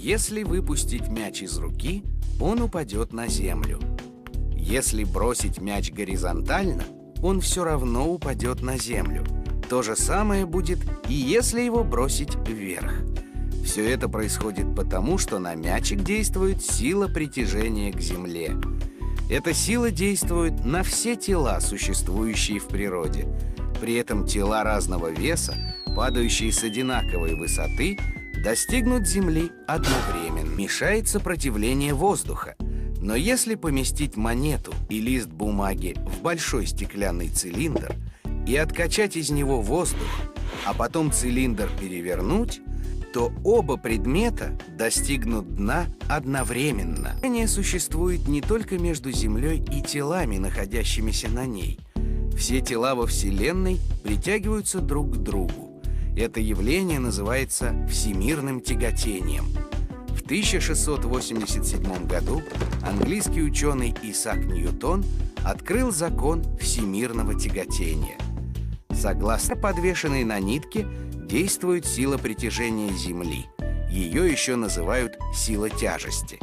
Если выпустить мяч из руки, он упадет на землю. Если бросить мяч горизонтально, он все равно упадет на землю. То же самое будет и если его бросить вверх. Все это происходит потому, что на мячик действует сила притяжения к земле. Эта сила действует на все тела, существующие в природе. При этом тела разного веса, падающие с одинаковой высоты, достигнут Земли одновременно. Мешает сопротивление воздуха. Но если поместить монету и лист бумаги в большой стеклянный цилиндр и откачать из него воздух, а потом цилиндр перевернуть, то оба предмета достигнут дна одновременно. Движение существует не только между Землей и телами, находящимися на ней. Все тела во Вселенной притягиваются друг к другу. Это явление называется всемирным тяготением. В 1687 году английский ученый Исаак Ньютон открыл закон всемирного тяготения. Согласно подвешенной на нитке действует сила притяжения Земли. Ее еще называют сила тяжести.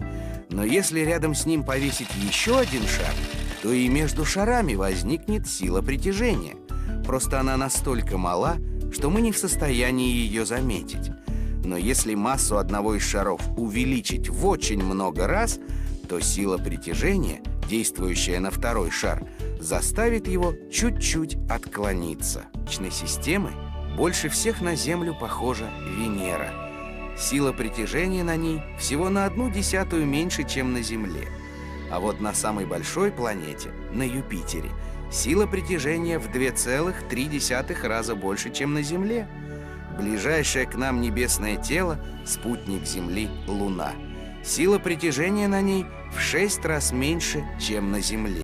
Но если рядом с ним повесить еще один шар, то и между шарами возникнет сила притяжения. Просто она настолько мала, что мы не в состоянии ее заметить. Но если массу одного из шаров увеличить в очень много раз, то сила притяжения, действующая на второй шар, заставит его чуть-чуть отклониться. Солнечной системы больше всех на Землю похожа Венера. Сила притяжения на ней всего на 1/10 меньше, чем на Земле. А вот на самой большой планете, на Юпитере, сила притяжения в 2,3 раза больше, чем на Земле. Ближайшее к нам небесное тело – спутник Земли – Луна. Сила притяжения на ней в 6 раз меньше, чем на Земле.